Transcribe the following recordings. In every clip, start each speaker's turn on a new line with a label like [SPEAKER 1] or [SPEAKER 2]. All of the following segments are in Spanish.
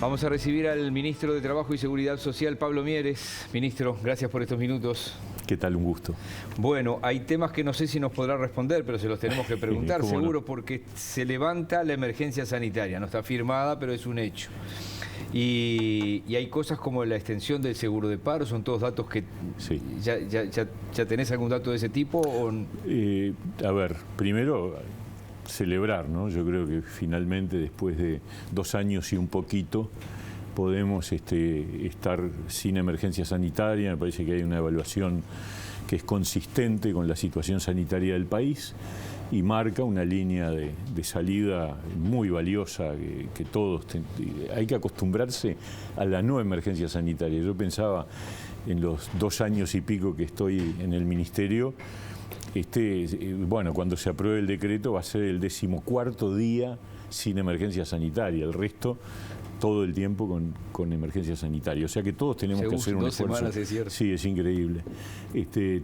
[SPEAKER 1] Vamos a recibir al ministro de Trabajo y Seguridad Social, Pablo Mieres. Ministro, gracias por estos minutos.
[SPEAKER 2] ¿Qué tal? Un gusto.
[SPEAKER 1] Bueno, hay temas que no sé si nos podrá responder, pero se los tenemos que preguntar seguro, porque se levanta la emergencia sanitaria. No está firmada, pero es un hecho. Y hay cosas como la extensión del seguro de paro, son todos datos que...
[SPEAKER 2] Sí.
[SPEAKER 1] ¿Ya tenés algún dato de ese tipo? O...
[SPEAKER 2] A ver, primero celebrar, ¿no? Yo creo que finalmente, después de 2 años y un poquito, podemos estar sin emergencia sanitaria. Me parece que hay una evaluación que es consistente con la situación sanitaria del país y marca una línea de salida muy valiosa que todos... Hay que acostumbrarse a la no emergencia sanitaria. Yo pensaba en los 2 años y pico que estoy en el ministerio, bueno, cuando se apruebe el decreto va a ser el 14º día sin emergencia sanitaria. El resto todo el tiempo con emergencia sanitaria. O sea que todos tenemos que hacer un esfuerzo. 2 semanas, es cierto. Sí, es increíble.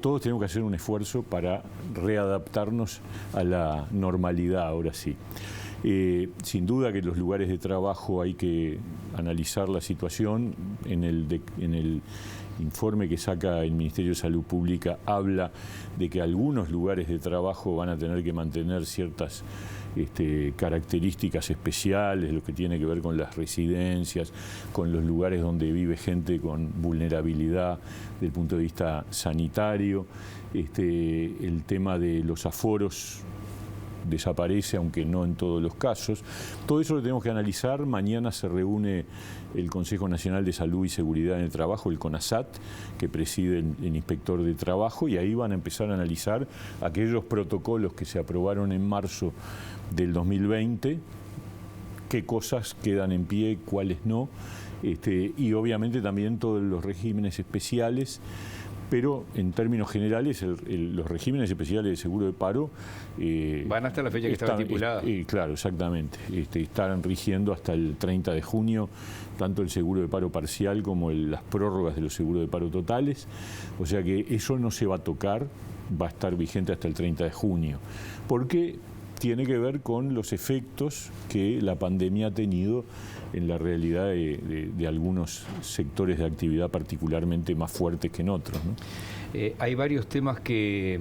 [SPEAKER 2] Todos tenemos que hacer un esfuerzo para readaptarnos a la normalidad, ahora sí. Sin duda que en los lugares de trabajo hay que analizar la situación. En el informe que saca el Ministerio de Salud Pública habla de que algunos lugares de trabajo van a tener que mantener ciertas características especiales, lo que tiene que ver con las residencias, con los lugares donde vive gente con vulnerabilidad desde el punto de vista sanitario. El tema de los aforos desaparece, aunque no en todos los casos. Todo eso lo tenemos que analizar. Mañana se reúne el Consejo Nacional de Salud y Seguridad en el Trabajo, el CONASAT, que preside el inspector de trabajo, y ahí van a empezar a analizar aquellos protocolos que se aprobaron en marzo del 2020, qué cosas quedan en pie, cuáles no, y obviamente también todos los regímenes especiales. Pero en términos generales, los regímenes especiales de seguro de paro...
[SPEAKER 1] van hasta la fecha que estaba estipulada.
[SPEAKER 2] Claro, exactamente. Estarán rigiendo hasta el 30 de junio, tanto el seguro de paro parcial como las prórrogas de los seguros de paro totales. O sea que eso no se va a tocar, va a estar vigente hasta el 30 de junio. Porque tiene que ver con los efectos que la pandemia ha tenido en la realidad de algunos sectores de actividad particularmente más fuertes que en otros, ¿no?
[SPEAKER 1] Hay varios temas que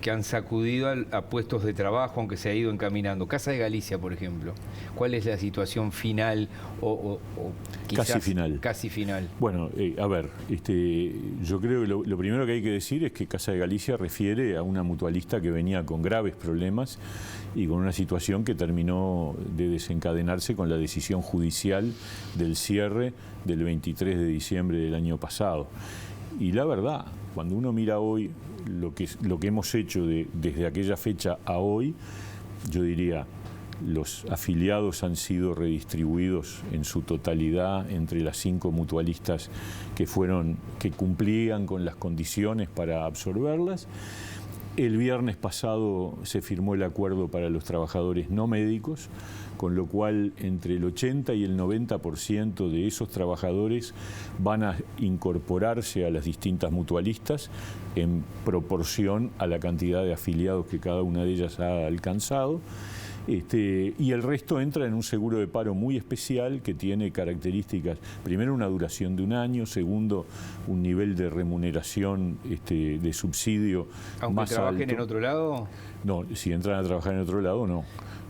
[SPEAKER 1] han sacudido a puestos de trabajo, aunque se ha ido encaminando. Casa de Galicia, por ejemplo. ¿Cuál es la situación final o quizás
[SPEAKER 2] casi final?
[SPEAKER 1] Casi final.
[SPEAKER 2] Bueno, a ver, yo creo que lo primero que hay que decir es que Casa de Galicia refiere a una mutualista que venía con graves problemas y con una situación que terminó de desencadenarse con la decisión judicial del cierre del 23 de diciembre del año pasado. Y la verdad, cuando uno mira hoy lo que hemos hecho desde aquella fecha a hoy, yo diría, los afiliados han sido redistribuidos en su totalidad entre las 5 mutualistas que cumplían con las condiciones para absorberlas. El viernes pasado se firmó el acuerdo para los trabajadores no médicos, con lo cual entre el 80 y el 90% de esos trabajadores van a incorporarse a las distintas mutualistas en proporción a la cantidad de afiliados que cada una de ellas ha alcanzado. Y el resto entra en un seguro de paro muy especial que tiene características, primero una duración de 1 año, segundo un nivel de remuneración de subsidio más alto.
[SPEAKER 1] ¿Aunque trabajen en otro lado?
[SPEAKER 2] No, si entran a trabajar en otro lado, no.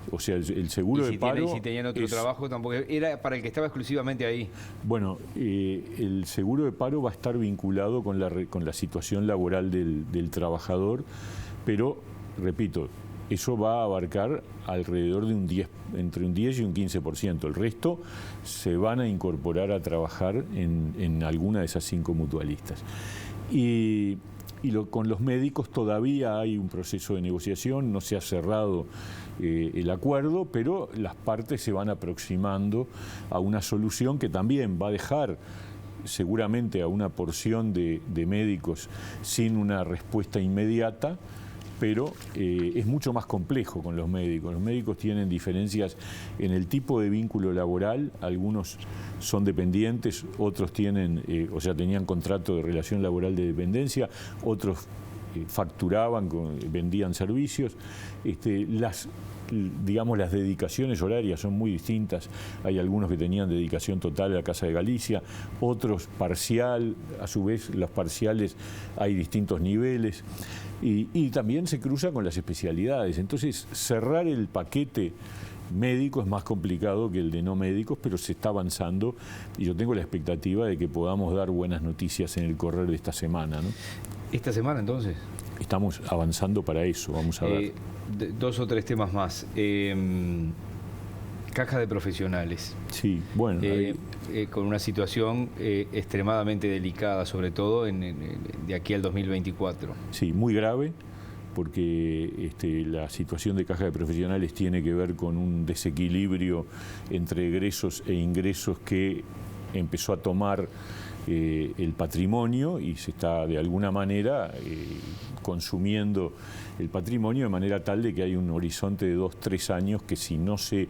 [SPEAKER 2] O sea, el seguro de paro...
[SPEAKER 1] Y si tenían otro trabajo, tampoco era para el que estaba exclusivamente ahí.
[SPEAKER 2] Bueno, el seguro de paro va a estar vinculado con la situación laboral del trabajador, pero, repito, eso va a abarcar alrededor de entre un 10 y un 15%. El resto se van a incorporar a trabajar en alguna de esas 5 mutualistas. Con los médicos todavía hay un proceso de negociación, no se ha cerrado el acuerdo, pero las partes se van aproximando a una solución que también va a dejar seguramente a una porción de médicos sin una respuesta inmediata, pero es mucho más complejo con los médicos. Los médicos tienen diferencias en el tipo de vínculo laboral, algunos son dependientes, otros tenían contrato de relación laboral de dependencia, otros facturaban, vendían servicios. digamos, las dedicaciones horarias son muy distintas. Hay algunos que tenían dedicación total a la Casa de Galicia, otros parcial, a su vez los parciales hay distintos niveles. Y también se cruza con las especialidades. Entonces, cerrar el paquete médico es más complicado que el de no médicos, pero se está avanzando y yo tengo la expectativa de que podamos dar buenas noticias en el correr de esta semana, ¿no?
[SPEAKER 1] ¿Esta semana entonces?
[SPEAKER 2] Estamos avanzando para eso, vamos a ver.
[SPEAKER 1] 2 o 3 temas más. Caja de profesionales.
[SPEAKER 2] Sí, bueno.
[SPEAKER 1] Con una situación extremadamente delicada, sobre todo de aquí al 2024.
[SPEAKER 2] Sí, muy grave, porque la situación de caja de profesionales tiene que ver con un desequilibrio entre egresos e ingresos que empezó a tomar el patrimonio y se está de alguna manera consumiendo el patrimonio de manera tal de que hay un horizonte de 2-3 años que si no se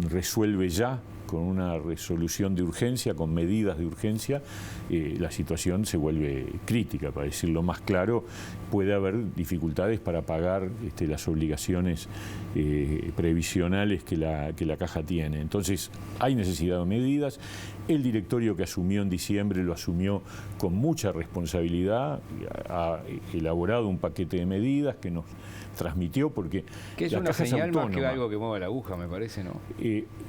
[SPEAKER 2] resuelve ya con una resolución de urgencia, con medidas de urgencia, la situación se vuelve crítica. Para decirlo más claro, puede haber dificultades para pagar las obligaciones previsionales que la Caja tiene. Entonces, hay necesidad de medidas. El directorio que asumió en diciembre lo asumió con mucha responsabilidad, ha elaborado un paquete de medidas que nos transmitió, porque
[SPEAKER 1] que es una señal más que algo que mueva la aguja, me parece, ¿no?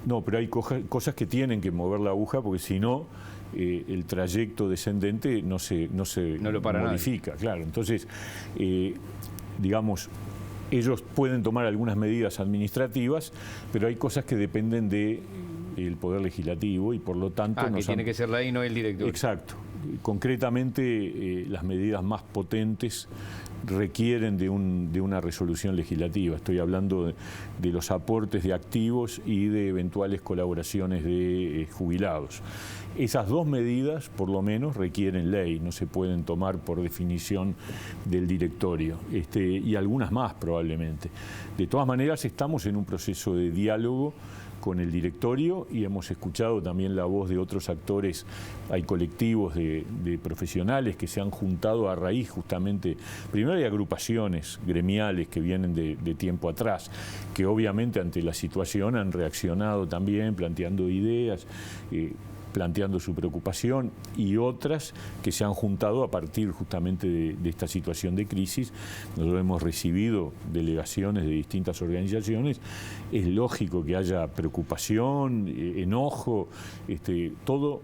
[SPEAKER 2] No, pero hay cosas que tienen que mover la aguja, porque si no, el trayecto descendente no lo modifica, nadie. Claro. Entonces, digamos, ellos pueden tomar algunas medidas administrativas, pero hay cosas que dependen del Poder Legislativo y por lo tanto...
[SPEAKER 1] que tiene que ser la ley, no el directorio.
[SPEAKER 2] Exacto. Concretamente, las medidas más potentes requieren de una resolución legislativa. Estoy hablando de los aportes de activos y de eventuales colaboraciones de jubilados. Esas 2 medidas, por lo menos, requieren ley, no se pueden tomar por definición del directorio, y algunas más probablemente. De todas maneras, estamos en un proceso de diálogo con el directorio y hemos escuchado también la voz de otros actores. Hay colectivos de profesionales que se han juntado a raíz justamente, primero hay agrupaciones gremiales que vienen de tiempo atrás, que obviamente ante la situación han reaccionado también planteando ideas, planteando su preocupación, y otras que se han juntado a partir justamente de esta situación de crisis. Nosotros hemos recibido delegaciones de distintas organizaciones. Es lógico que haya preocupación, enojo, todo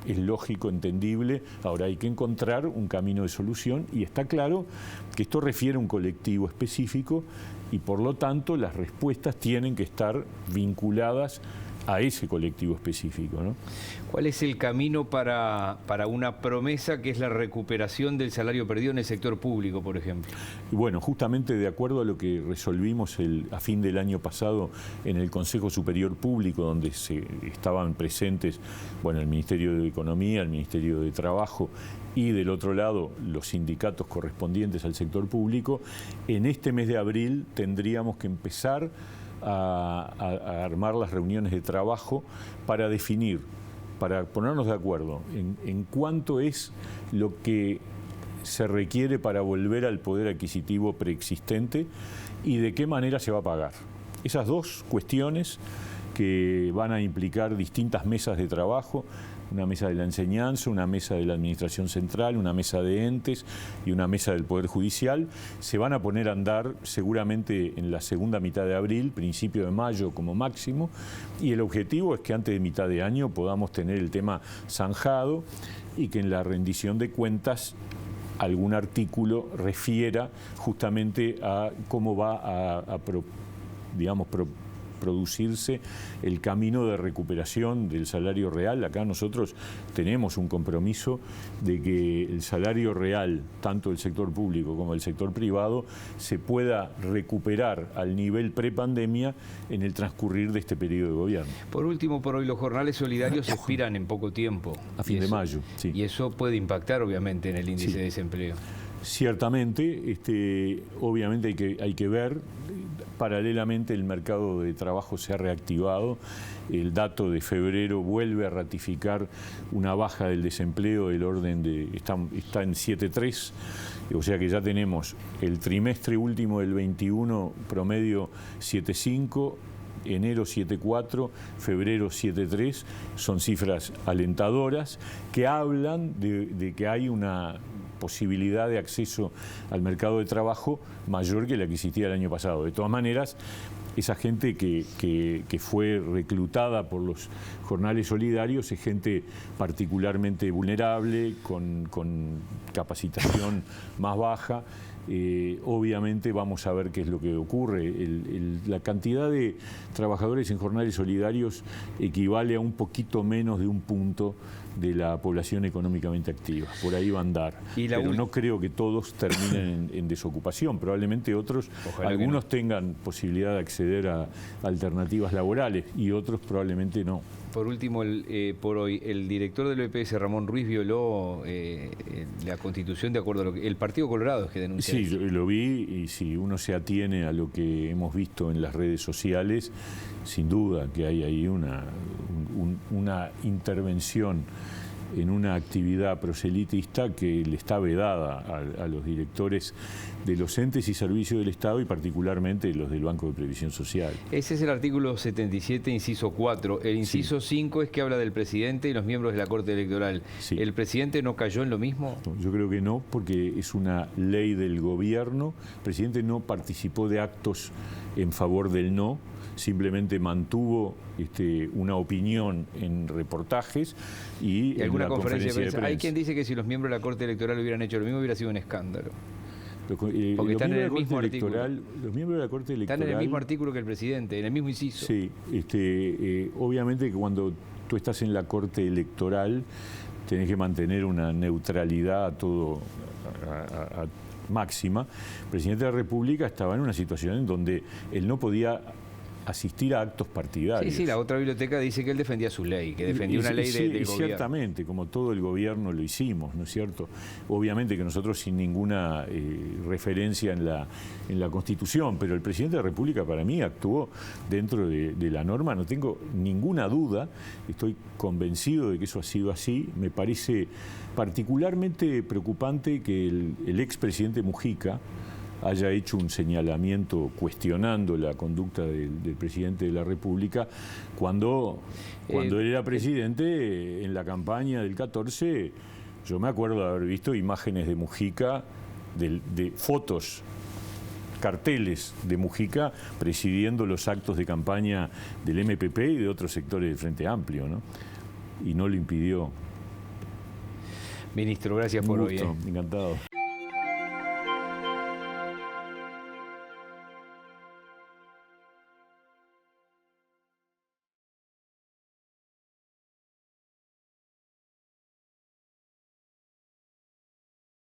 [SPEAKER 2] es lógico, entendible. Ahora hay que encontrar un camino de solución y está claro que esto refiere a un colectivo específico y por lo tanto las respuestas tienen que estar vinculadas a ese colectivo específico, ¿no?
[SPEAKER 1] ¿Cuál es el camino para una promesa que es la recuperación del salario perdido en el sector público, por ejemplo?
[SPEAKER 2] Y bueno, justamente de acuerdo a lo que resolvimos a fin del año pasado en el Consejo Superior Público, donde estaban presentes el Ministerio de Economía, el Ministerio de Trabajo y del otro lado los sindicatos correspondientes al sector público, en este mes de abril tendríamos que empezar a armar las reuniones de trabajo para definir, para ponernos de acuerdo en cuánto es lo que se requiere para volver al poder adquisitivo preexistente y de qué manera se va a pagar. Esas 2 cuestiones que van a implicar distintas mesas de trabajo, una mesa de la enseñanza, una mesa de la administración central, una mesa de entes y una mesa del Poder Judicial, se van a poner a andar seguramente en la segunda mitad de abril, principio de mayo como máximo, y el objetivo es que antes de mitad de año podamos tener el tema zanjado y que en la rendición de cuentas algún artículo refiera justamente a cómo va a producirse el camino de recuperación del salario real. Acá nosotros tenemos un compromiso de que el salario real, tanto del sector público como del sector privado, se pueda recuperar al nivel prepandemia en el transcurrir de este periodo de gobierno.
[SPEAKER 1] Por último, por hoy los jornales solidarios expiran en poco tiempo.
[SPEAKER 2] A fin de mayo, sí.
[SPEAKER 1] Y eso puede impactar obviamente en el índice de desempleo.
[SPEAKER 2] Ciertamente, obviamente hay que ver. paralelamente el mercado de trabajo se ha reactivado. El dato de febrero vuelve a ratificar una baja del desempleo del orden de... está en 7,3, o sea que ya tenemos el trimestre último del 21 promedio 7,5, enero 7,4, febrero 7,3, son cifras alentadoras que hablan de que hay una posibilidad de acceso al mercado de trabajo mayor que la que existía el año pasado. De todas maneras, esa gente que fue reclutada por los jornales solidarios es gente particularmente vulnerable, con capacitación más baja. Obviamente vamos a ver qué es lo que ocurre. La cantidad de trabajadores en jornales solidarios equivale a un poquito menos de un punto de la población económicamente activa. Por ahí va a andar. Pero no creo que todos terminen en desocupación. Probablemente otros, algunos tengan posibilidad de acceder a alternativas laborales y otros probablemente no.
[SPEAKER 1] Por último, por hoy, el director del BPS, Ramón Ruiz, violó la Constitución de acuerdo a lo que... El Partido Colorado es que denuncia.
[SPEAKER 2] Sí, lo vi, y si uno se atiene a lo que hemos visto en las redes sociales, sin duda que hay ahí una intervención en una actividad proselitista que le está vedada a los directores de los entes y servicios del Estado y particularmente los del Banco de Previsión Social.
[SPEAKER 1] Ese es el artículo 77, inciso 4. El inciso 5 es que habla del presidente y los miembros de la Corte Electoral. Sí. ¿El presidente no cayó en lo mismo?
[SPEAKER 2] Yo creo que no, porque es una ley del gobierno. El presidente no participó de actos en favor del no, simplemente mantuvo una opinión en reportajes y
[SPEAKER 1] alguna conferencia de prensa. Hay quien dice que si los miembros de la Corte Electoral hubieran hecho lo mismo hubiera sido un escándalo. Porque están en el mismo artículo.
[SPEAKER 2] Los miembros de la Corte Electoral...
[SPEAKER 1] Están en el mismo artículo que el presidente, en el mismo inciso.
[SPEAKER 2] Sí, obviamente que cuando tú estás en la Corte Electoral tenés que mantener una neutralidad a todo... máxima. El presidente de la República estaba en una situación en donde él no podía asistir a actos partidarios.
[SPEAKER 1] Sí, la otra biblioteca dice que él defendía su ley, que defendía una ley del gobierno.
[SPEAKER 2] Ciertamente, como todo el gobierno lo hicimos, ¿no es cierto? Obviamente que nosotros sin ninguna referencia en la Constitución, pero el presidente de la República para mí actuó dentro de la norma, no tengo ninguna duda, estoy convencido de que eso ha sido así. Me parece particularmente preocupante que el expresidente Mujica haya hecho un señalamiento cuestionando la conducta del presidente de la República cuando él era presidente en la campaña del 14. Yo me acuerdo de haber visto imágenes de Mujica, de fotos, carteles de Mujica presidiendo los actos de campaña del MPP y de otros sectores del Frente Amplio, ¿no? Y no lo impidió.
[SPEAKER 1] Ministro, gracias por hoy.
[SPEAKER 2] Encantado.